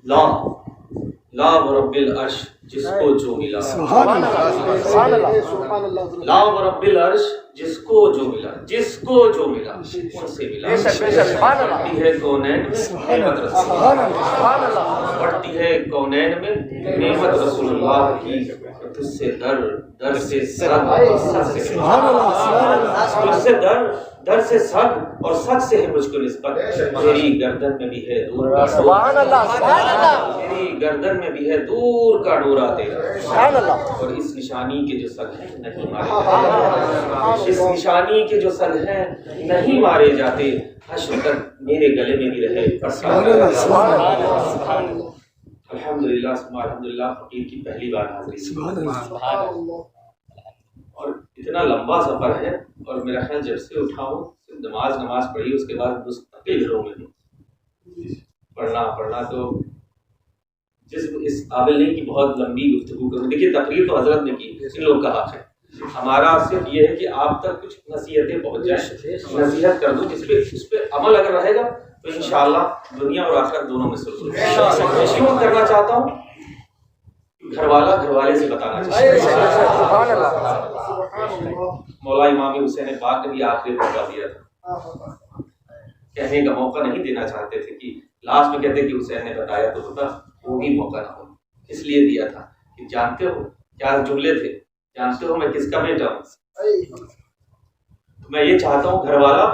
لا لا ورب العرش جس کو جو ملا، سبحان اللہ سبحان اللہ لا ورب العرش جس کو جو ملا، جس کو جو ملا ان سے ملا، بڑھتی ہے کونین میں نعمت رسول اللہ، بڑھتی ہے کونین میں نعمت رسول اللہ کی، تجھ سے در سے سگ اور سگ سے تجھ سے در سے سگ اور سگ سے ہے مجھ کو نسبت، تیری گردن میں بھی ہے دور کا ڈورا، تیری گردن میں بھی ہے دور کا ڈورا تیرا، اور اس نشانی کے جو سگ ہیں نہیں مارے جاتے، اس نشانی کے جو سگ ہیں نہیں مارے جاتے، حشر تک میرے گلے میں بھی رہے۔ الحمدللہ ثم الحمدللہ، فقیر کی پہلی بار حاضری، اور اتنا لمبا سفر ہے، اور میرا خیال جب سے اٹھا ہوں نماز پڑھی، اس کے بعد مستقل گھروں میں ہوں پڑھنا تو اس قابل نہیں کہ بہت لمبی گفتگو کروں۔ دیکھیے تقریر تو حضرت نے کی، ان لوگ کا حق ہے، ہمارا صرف یہ ہے کہ آپ تک کچھ نصیحتیں پہنچ جائیں، نصیحت کر دوں، اس پہ عمل اگر رہے گا تو انشاءاللہ دنیا اور آخرت دونوں میں سرور کیوں کرنا چاہتا ہوں، گھر والے سے بتانا چاہتا ہوں۔ مولا امام حسین پاک نے بھی آخری موقع دیا تھا، کہنے کا موقع نہیں دینا چاہتے تھے کہ لاسٹ میں کہتے کہ حسین نے بتایا تو ہوتا، وہ بھی موقع نہ ہو، اس لیے دیا تھا کہ جانتے ہو کیا جملے تھے، جانتے ہو میں کس کا بیٹا ہوں، میں یہ چاہتا ہوں گھر والا،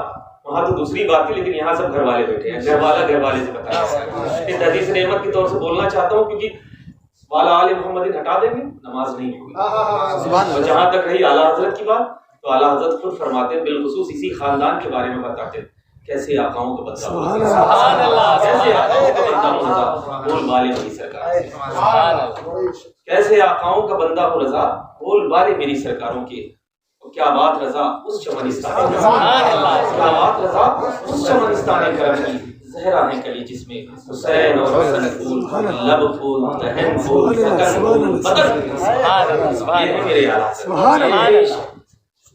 وہاں تو دوسری بات تھی لیکن یہاں سب گھر والے بیٹھے ہیں، گھر والے سے بتایا، اس حدیث نعمت کی طور سے بولنا چاہتا ہوں، کیونکہ والا آل محمد ہٹا دیں گے نماز نہیں ہوگی، اور جہاں تک رہی اعلیٰ حضرت کی بات تو اعلیٰ حضرت خود فرماتے ہیں، بالخصوص اسی خاندان کے بارے میں بتاتے ہیں، کیسے آقاؤں کا بندہ ہو، کیسے آقاؤں کا بندہ ہو رضا بول بالے میری سرکار، کیسے آقاؤں کا بندہ ہو رضا بول بالے میری سرکاروں کے، کیا بات رضا اس چمنستان کیا بات رضا اس چمنستان کرم کی، زہرا ہے کلی جس میں حسین اور حسن پھول، لب پھول، دہن پھول، سکن پھول، بدر پھول، یہ ہے میرے اعلیٰ،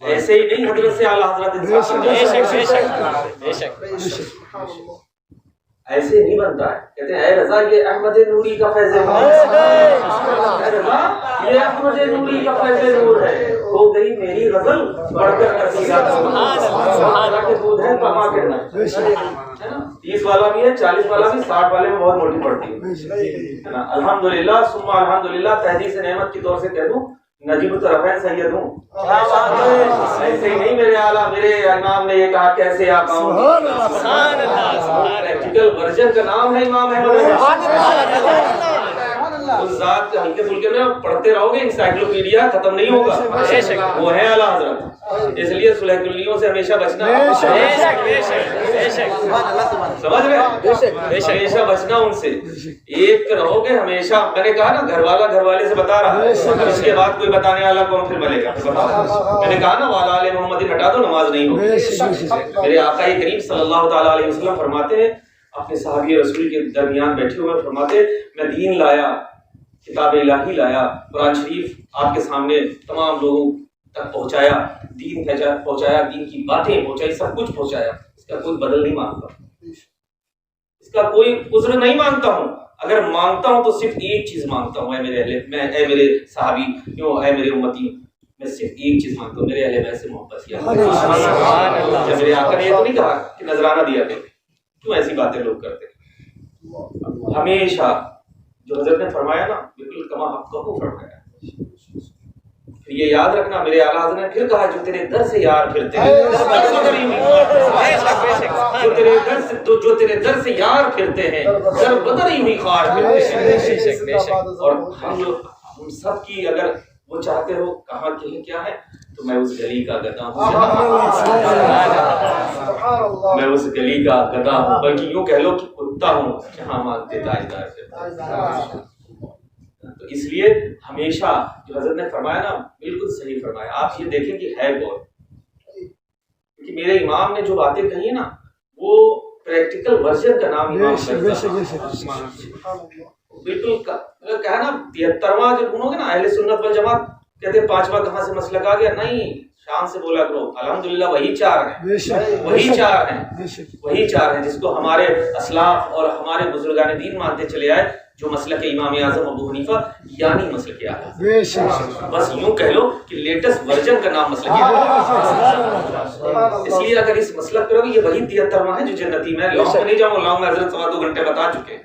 ایسے ہی نہیں حضرت سے اعلیٰ حضرت ایسے نہیں بنتا ہے، کہتے ہیں اے رضا یہ احمد نوری کا فیض نور ہے، اے رضا یہ احمد نوری کا فیض نور ہے، ہو گئی میری غزل بڑھ کر قصیدہ، سبحان اللہ کے دودھ ہے کما کرنا، 30 والا بھی ہے، 40 والا بھی، 60 والے میں بہت موٹی پڑتی ہے نا۔ الحمدللہ ثم الحمدللہ، تحدیث نعمت کی طور سے کہہ دوں نجیب الطرفین سید ہوں، ایسے ہی نہیں میرے اعلیٰ میرے امام نے یہ کہا کیسے آقاؤں، پریکٹیکل ورژن کا نام ہے امام احمد، اس ذات کے ہلکے پھلکے میں پڑھتے رہو گے، انسائکلوپیڈیا ختم نہیں ہوگا، وہ ہے اعلیٰ حضرت، اس لیے صلح کلیوں سے ہمیشہ بچنا، سمجھ رہے ہمیشہ بچنا ان سے، ایک رہو گے ہمیشہ، میں نے کہا نا گھر والے سے بتا رہا ہے، اس کے بعد کوئی بتانے والا کون پھر بنے گا، میں نے کہا نا والا آل محمد ہٹا دو نماز نہیں ہوگی، میرے آقا کریم صلی اللہ تعالیٰ علیہ وسلم فرماتے ہیں، اپنے صحابی رسول کے درمیان بیٹھے ہوئے فرماتے ہیں، میں دین لایا، کتاب الہی لایا، قرآن شریف آپ کے سامنے تمام لوگوں تک پہنچایا، دین پہنچایا، دین کی باتیں پہنچائی، سب کچھ پہنچایا، اس کا کوئی بدل نہیں مانگتا، اس کا کوئی عذر نہیں مانگتا ہوں، اگر مانگتا ہوں تو صرف ایک چیز مانگتا ہوں، اے میرے صحابی، اے میرے امتی، میں صرف ایک چیز مانگتا ہوں، میرے اہل بیت سے محبت کیا، جب میرے آقا نے یہ تو نہیں کہا کہ نذرانہ دیا کریں، کیوں ایسی باتیں لوگ کرتے ہیں، ہمیشہ جو حضرت نے فرمایا نا بالکل کما حق کو فرمایا، پھر یہ یاد رکھنا میرے اعلیٰ حضرت نے پھر کہا جو تیرے در سے یار پھرتے ہیں، جو تیرے در سے یار پھرتے ہیں، در بدر ہی ہوئی خار پھرتے ہیں، اور ہم سب کی اگر وہ چاہتے ہو کہاں کیا ہے تو میں اس گلی کا گدا ہوں، میں اس گلی کا گدا ہوں، بلکہ یوں کہہ لو کہ کتا ہوں جہاں مانگتے تاجدار سے، تو اس لیے ہمیشہ جو حضرت نے فرمایا نا بالکل صحیح فرمایا، آپ یہ دیکھیں کہ ہے غور، کیونکہ میرے امام نے جو باتیں کہی ہیں نا وہ پریکٹیکل ورژن کا نام امام بالکل کہا نا 73واں جب ڈھونڈو گے نا اہل سنت والجماعت کہتے ہیں 5واں کہاں سے مسلک آ گیا، نہیں شان سے بولا کرو الحمدللہ وہی چار ہیں، وہی چار ہیں جس کو ہمارے اسلاف اور ہمارے بزرگان دین مانتے چلے آئے، جو مسلک امام اعظم ابو حنیفہ یعنی مسلک اعلیٰ، بس یوں کہہ لو کہ لیٹسٹ ورژن کا نام مسلک اعلیٰ۔ اس لیے اگر اس مسلک پہ یہ وہی 73واں ہے جو جنتی، میں لانگ میں نہیں جاؤں، لانگ میں حضرت 2.25 گھنٹے بتا چکے ہیں،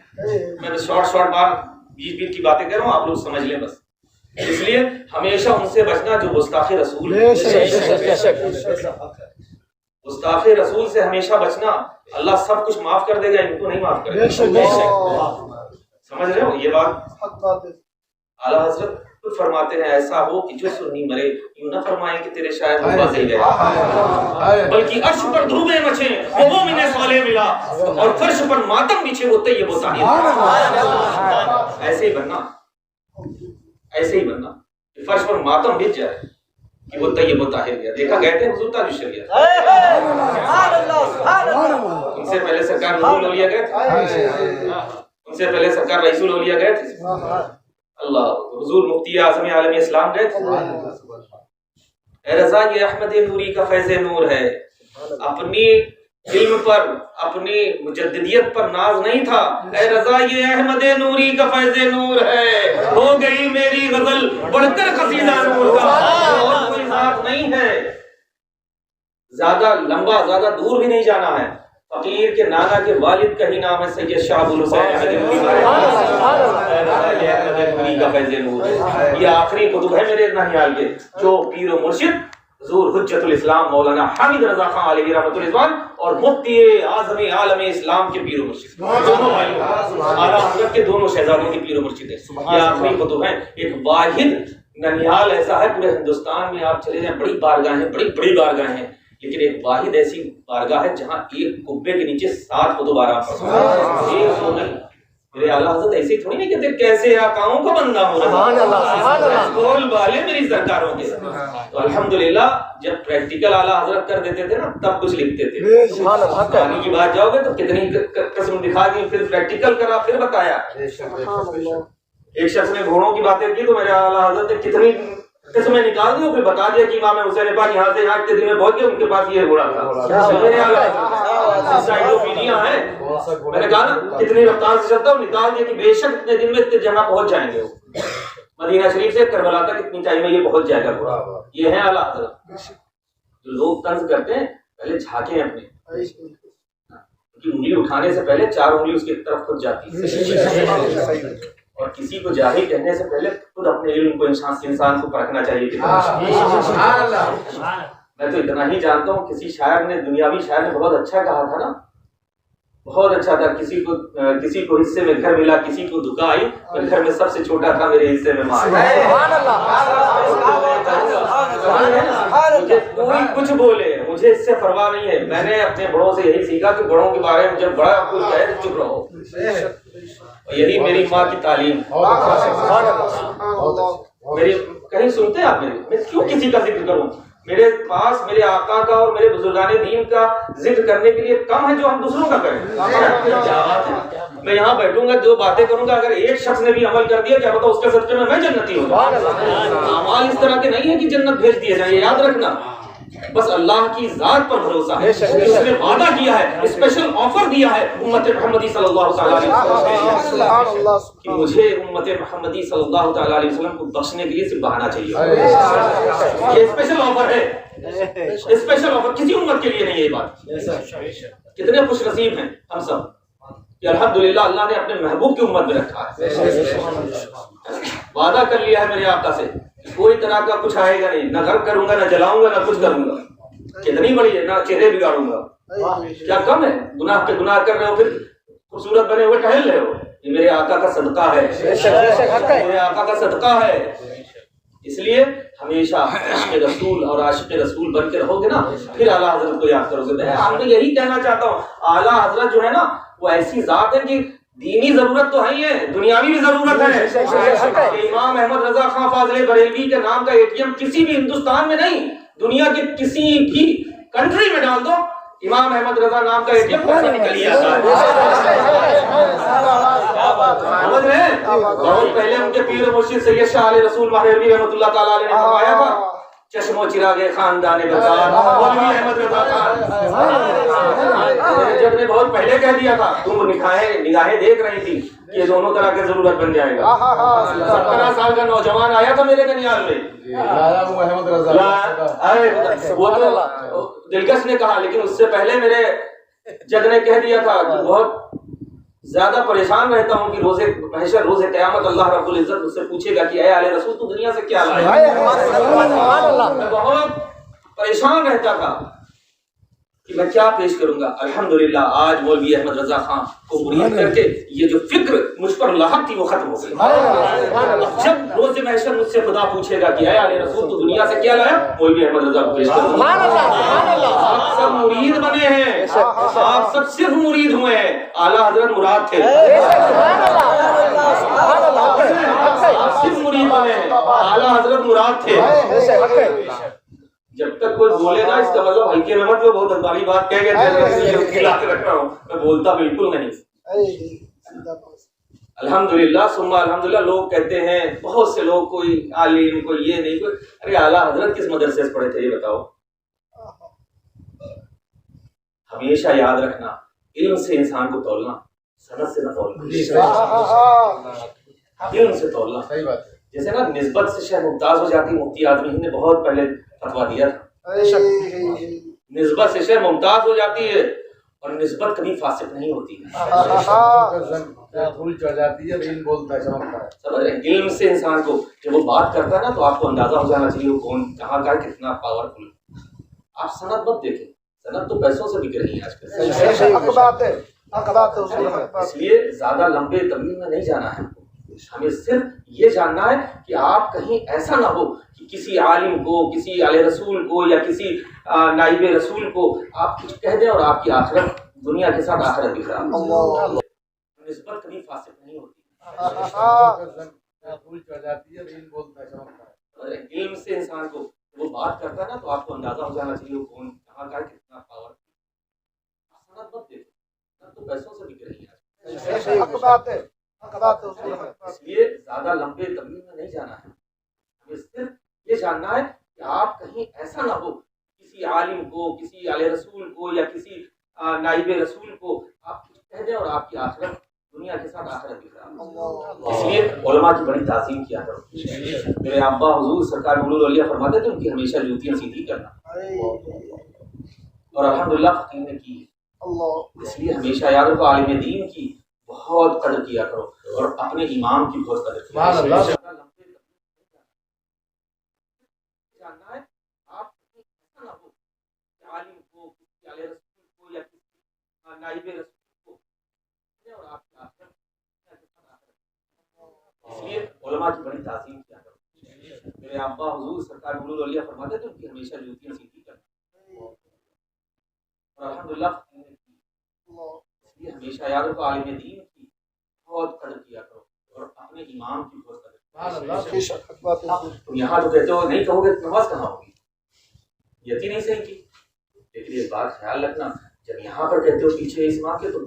میں بس شارٹ بار بیچ کی باتیں کر رہا ہوں، آپ لوگ سمجھ لیں بس۔ اس لیے ہمیشہ ان سے بچنا جو گستاخ رسول ہے، گستاخ رسول سے ہمیشہ بچنا۔ اللہ سب کچھ معاف کر دے گا، ان کو نہیں معاف کرے گا۔ سمجھ رہے ہو یہ بات؟ اعلیٰ حضرت خود فرماتے ہیں ایسا ہو کہ جو سنی مرے، یوں نہ فرمائیں کہ تیرے شاعر واضح گئے، بلکہ عرش پر دھروبیں مچیں وہ مومن صالح ملا، اور فرش پر ماتم بچھے وہ طیب و طاہر۔ ایسے ہی بننا، ایسے ہی بننا کہ فرش پر ماتم بچ جائے کہ وہ طیب و طاہر گیا۔ دیکھا گئے تھے حضور تاج الشریعت، ان سے پہلے سرکار نور الاولیاء گئے تھے، ان سے پہلے سرکار رئیس الاولیاء گئے تھے، اللہ حضور مفتی اعظم عالم اسلام گئے تھے۔ اے رضا یہ احمد نوری کا فیض نور ہے، اپنی علم پر اپنی مجددیت پر ناز نہیں تھا، اے رضا یہ احمد نوری کا فیض نور ہے، ہو گئی میری غزل بڑھ کر قصیدہ نور کا، اور کوئی ذات نہیں ہے۔ زیادہ لمبا زیادہ دور بھی نہیں جانا ہے، فقیر کے نانا کے والد کا ہی نام ہے سید شاہ ابو الحسین احمد نوری کا فیض نور ہے۔ یہ آخری کتب ہے میرے نہیال کے جو پیر و مرشد حضور حجت الاسلام مولانا حامد رضا خان علیہ رحمۃ اللہ اور مفتی اعظم عالم اسلام کے پیر و مرشد، دونوں بھائی اعلیٰ حضرت کے دونوں شہزادوں کے پیر و مرشد ہیں۔ یہ آخری کتب ہیں۔ ایک واحد ننیال ایسا ہے پورے ہندوستان میں، آپ چلے جائیں، بڑی بارگاہیں، بڑی بڑی بارگاہیں ہیں، لیکن ایک واحد ایسی بارگاہ ہے جہاں ایک قبے کے نیچے 7 کتب آرام پر۔ میرے اعلیٰ حضرت ایسے ہی تھوڑی نہیں کہتے کیسے آقاؤں کو بندہ ہو رہا، بول والے میری سرکاروں کے۔ تو الحمدللہ جب پریکٹیکل اعلیٰ حضرت کر دیتے تھے نا تب کچھ لکھتے تھے۔ کہانی کی بات جاؤ گے تو کتنی قسم دکھا دی، پھر پریکٹیکل کرا، پھر بتایا۔ ایک شخص نے گھوڑوں کی باتیں کی تو میرے اعلیٰ حضرت نے کتنی قسمیں نکال دی، پھر بتا دیا کہ امام حسین پاک یہاں سے یہاں کے دن میں پہنچ گئے، ان کے پاس یہ گھوڑا تھا۔ میں نے کہا نا کتنی رفتار سے چلتا ہوں، نکال دیا کہ بے شک اتنے دن میں اتنے جگہ پہنچ جائیں گے، مدینہ شریف سے کربلا تک اتنی ٹائم میں یہ پہنچ جائے گا گھوڑا۔ یہ ہے اعلیٰ حضرت۔ جو لوگ طنز کرتے ہیں پہلے جھانکیں اپنے، کیونکہ انگلی اٹھانے سے پہلے 4 انگلی اس کی طرف خود جاتی ہے، اور کسی کو جاہل کہنے سے پہلے خود اپنے علم کو انسان کو پرکھنا چاہیے۔ میں تو اتنا ہی جانتا ہوں، کسی شاعر نے، دنیاوی شاعر نے بہت اچھا کہا تھا نا، بہت اچھا تھا، کسی کو حصے میں گھر ملا، کسی کو دکا آئی، تو گھر میں سب سے چھوٹا تھا، میرے حصے میں ماں۔ مجھے کوئی کچھ بولے، مجھے اس سے پرواہ نہیں ہے، میں نے اپنے بڑوں سے یہی سیکھا کہ بڑوں کے بارے میں جب بڑا کچھ کہے تو چپ رہو، یہی میری ماں کی تعلیم۔ میری کہیں سنتے ہیں آپ میری، میں کیوں کسی کا ذکر کروں؟ میرے پاس میرے آقا کا اور میرے بزرگان دین کا ذکر کرنے کے لیے کم ہے جو ہم دوسروں کا کریں۔ میں یہاں بیٹھوں گا، جو باتیں کروں گا، اگر ایک شخص نے بھی عمل کر دیا کیا پتا اس کے صدقے میں جنتی ہوں۔ اعمال اس طرح کے نہیں ہے کہ جنت بھیج دیے جائیں، یہ یاد رکھنا۔ بس اللہ کی ذات پر بھروسہ ہے، اس نے وعدہ کیا ہے، اسپیشل آفر دیا ہے امت محمدی صلی اللہ علیہ وسلم کہ مجھے امت محمدی صلی اللہ تعالی علیہ وسلم کو بخشنے کے لیے صرف بہانا چاہیے۔ یہ اسپیشل آفر ہے، اسپیشل آفر، کسی امت کے لیے نہیں ہے یہ بات۔ کتنے خوش نصیب ہیں ہم سب کہ الحمدللہ اللہ نے اپنے محبوب کی امت میں رکھا ہے۔ وعدہ کر لیا ہے میرے آقا سے، کوئی طرح کا کچھ آئے گا نہیں، نہ غرب کروں گا، نہ جلاؤں گا، نہ کچھ کروں گا۔ کتنی بڑی ہے، نہ چہرے بگاڑوں گا، کیا کم ہے؟ گناہ پہ گناہ کر رہے ہو، پھر خوبصورت بنے ہوئے ٹہل رہے ہو، یہ میرے آقا کا صدقہ ہے، میرے آقا کا صدقہ ہے۔ اس لیے ہمیشہ عاشق رسول اور عاشق رسول بن کے رہو گے نا، پھر اعلیٰ حضرت کو یاد کرو گے۔ میں آپ کو یہی کہنا چاہتا ہوں، اعلیٰ حضرت جو ہے نا وہ ایسی ذات ہے کہ دینی ضرورت تو ہے ہی ہے، دنیاوی بھی ضرورت ہے۔ امام احمد رضا خان فاضل بریلوی کے نام کا ATM کسی بھی ہندوستان میں نہیں، دنیا کے کسی بھی کنٹری میں ڈال دو، امام احمد رضا نام کا ATM پیسہ نکل ہی آتا ہے۔ سمجھ رہے ہیں؟ بہت پہلے ان کے پیر مرشد سید شاہ علیہ رسول ماہروی رحمۃ اللہ تعالی علیہ نے فرمایا تھا چشم و چراغ خاندان بزار مولوی احمد رضا خان جب نے بہت پہلے کہہ دیا تھا، تم نگاہیں دیکھ رہی تھی کہ دونوں طرح کی ضرورت بن جائے گا۔ 17 سال کا نوجوان آیا تھا میرے کنیال میں، احمد رضا وہ تو دلکش نے کہا، لیکن اس سے پہلے میرے جد نے کہہ دیا تھا کہ بہت زیادہ پریشان رہتا ہوں کہ روز محشر روز قیامت اللہ رب العزت مجھ سے پوچھے گا کہ اے آل رسول تو دنیا سے کیا لایا۔ میں بہت پریشان رہتا تھا کہ میں کیا پیش کروں گا۔ الحمدللہ آج مولوی احمد رضا خان کو مرید کر کے یہ جو فکر مجھ پر لاحق تھی وہ ختم ہو گئی۔ جب روز محشر مجھ سے خدا پوچھے گا کہ اے آل رسول تو دنیا سے کیا لایا، مولوی احمد رضا کو پیش کروں گا۔ آپ سب مرید بنے ہیں، آپ سب صرف مرید ہوئے ہیں، اعلیٰ حضرت مراد تھے۔ آپ صرف مرید بنے ہیں، اعلیٰ حضرت مراد تھے۔ جب تک کوئی بولے نا اس کا مطلب ہلکے میں مت، وہ بہت بڑی بات کہہ گئے کھلا کے رکھ رہا ہوں، میں بولتا بالکل نہیں۔ الحمدللہ ثم الحمدللہ لوگ کہتے ہیں، بہت سے لوگ، کوئی عالم کوئی یہ نہیں، کوئی ارے اعلیٰ حضرت کس مدرسے سے پڑھے تھے یہ بتاؤ۔ ہمیشہ یاد رکھنا، علم سے انسان کو تولنا، سند سے نہ تولنا، علم سے تولنا۔ جیسے نا نسبت سے شے ممتاز ہو جاتی، مفتی اعظم ہند نے بہت پہلے فتویٰ دیا تھا، نسبت سے شے ممتاز ہو جاتی ہے اور نسبت کبھی فاسق نہیں ہوتی ہے۔ علم سے انسان کو جب وہ بات کرتا ہے نا تو آپ کو اندازہ ہو جانا چاہیے وہ کون کہاں کا ہے، کتنا پاورفل۔ آپ سند مت دیکھیں، سند تو پیسوں سے بک رہی ہے آج کل۔ اس لیے زیادہ لمبے طویل میں نہیں جانا ہے، ہمیں صرف یہ جاننا ہے کہ آپ کہیں ایسا نہ ہو کہ کسی عالم کو، کسی علیہ رسول کو یا کسی نائب رسول کو آپ کچھ کہہ دیں اور آپ کی آخرت دنیا کے ساتھ آخرت بھی خراب ہو۔ نسبت کبھی فاسق نہیں ہوتی۔ علم سے انسان کو وہ بات کرتا ہے نا تو آپ کو اندازہ ہو جانا چاہیے وہ کون کہاں کا ہے، کتنا پاور۔ سند مت دیکھیں، سند تو پیسوں سے بک رہی ہے۔ اس لیے زیادہ لمبے طویل میں نہیں جانا ہے، ہمیں صرف یہ جاننا ہے کہ آپ کہیں ایسا نہ ہو کسی عالم کو، کسی علیہ رسول کو یا کسی نائب رسول کو آپ کچھ کہہ دیں اور آپ کی آخرت دنیا کے ساتھ آخرت بھی خراب ہو۔ اس لیے علماء کی بڑی تعظیم کیا کرو۔ میرے ابا حضور سرکار مولود اولیاء فرماتے تھے ان کی ہمیشہ جوتیاں سیدھی کرنا، اور الحمدللہ فقیر نے کی۔ اس لیے ہمیشہ یاد رکھو عالم دین کی بہت قدر کیا کرو اور اپنے امام کی بہت قدر کیا کرو۔ جاننا ہے آپ ایسا نہ ہو کہ عالم کو، کسی علیہ رسول کو یا کسی نائب رسول کو اور آپ کی آخرت۔ اس لیے علماء کی بڑی تعظیم کیا کرو۔ میرے ابا حضور سرکار مولود اولیاء فرماتے تھے ان کی ہمیشہ جوتیاں سیدھی کرنا، اور الحمدللہ فقیر نے کی۔ اس لیے ہمیشہ یاد رکھو عالم دین کی بہت قدر کیا کرو اور اپنے امام کی بہت قدر کیا کرو۔ تم یہاں جو کہتے ہو نہیں کہو گے نماز کہاں ہوگی، یتی نہیں صحیح کی۔ لیکن ایک بات خیال رکھنا، جب یہاں پر کہتے ہو پیچھے اس امام کے، تو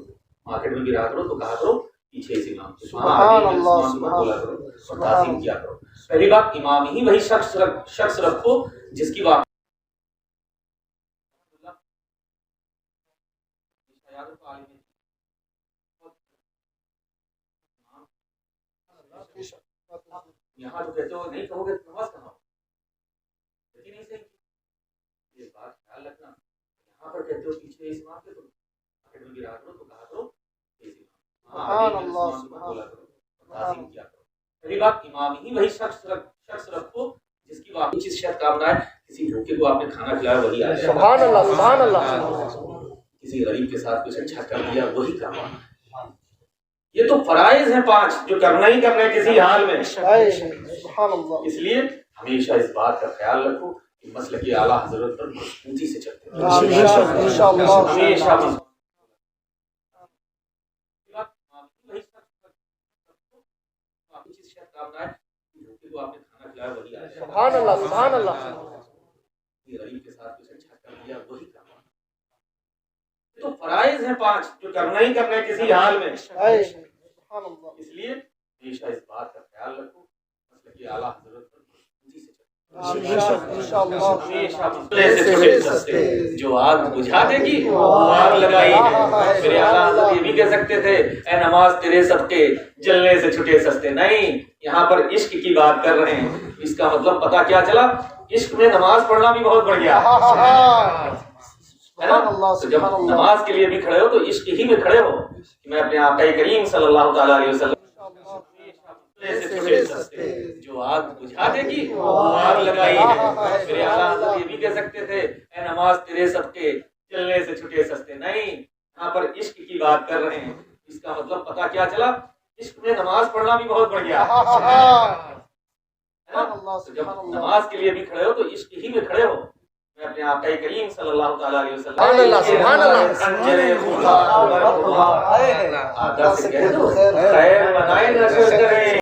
مارکیٹ میں گرا کرو تو کہا کرو پیچھے اس امام کے، بولا کرو اور تعظیم کیا کرو۔ پہلی بات امام ہی وہی شخص رکھو جس کی بات یہاں جو کہتے ہو نہیں کہو گے نماز کہاں ہوگی، یتی نہیں صحیح کی۔ ایک بات خیال رکھنا، یہاں پر کہتے ہو پیچھے اس امام کے، تو مارکیٹ میں گرا کرو تو کہا کرو بولا کرو اور تعظیم کیا کرو۔ پہلی بات امام ہی وہی شخص رکھو جس کی بات چیز شاید کام نہ آئے۔ کسی بھوکے کو آپ نے کھانا کھلایا وہی آ جائے، سبحان اللہ سبحان اللہ۔ کسی غریب کے ساتھ کچھ اچھا کر دیا وہی کام آئے۔ یہ تو فرائض ہیں 5 جو کرنا ہی کرنا ہے کسی حال میں۔ اس لیے ہمیشہ اس بات کا خیال رکھو کہ مسلک اعلیٰ حضرت پر مضبوطی سے چلتے ہیں، ہمیشہ سبحان اللہ سبحان اللہ۔ غریب کے ساتھ کچھ اچھا کر دیا وہی کام آئے۔ یہ تو فرائض ہیں 5 جو کرنا ہی کرنا ہے کسی حال میں۔ اس لیے ہمیشہ اس بات کا خیال رکھو مسلک اعلیٰ حضرت پر مضبوطی سے چلتے ہیں۔ سے چھوٹے سستے جو آگ بجھا دے گی وہ آگ لگائی ہے۔ میرے اعلیٰ حضرت یہ بھی کہہ سکتے تھے اے نماز تیرے صدقے جلنے سے چھوٹے سستے، نہیں، یہاں پر عشق کی بات کر رہے ہیں۔ اس کا مطلب پتہ کیا چلا، عشق میں نماز پڑھنا بھی بہت بڑھ گیا ہے نا؟ تو جب نماز کے لیے بھی کھڑے ہو تو عشق ہی میں کھڑے ہو کہ میں اپنے آقا کریم صلی اللہ تعالیٰ علیہ وسلم سے چھوٹے سستے جو آگ بجھا دے گی وہ آگ لگائی ہے۔ میرے اعلیٰ حضرت یہ بھی کہہ سکتے تھے اے نماز تیرے صدقے جلنے سے چھوٹے سستے، نہیں، یہاں پر عشق کی بات کر رہے ہیں۔ اس کا مطلب پتہ کیا چلا، عشق میں نماز پڑھنا بھی بہت بڑھ گیا ہے نا؟ تو جب نماز کے لیے بھی کھڑے ہو تو عشق ہی میں کھڑے ہو میں اپنے آقا کریم صلی اللہ تعالیٰ علیہ وسلم سبحان اللہ، سبحان اللہ، خیر بنائے نشر کریں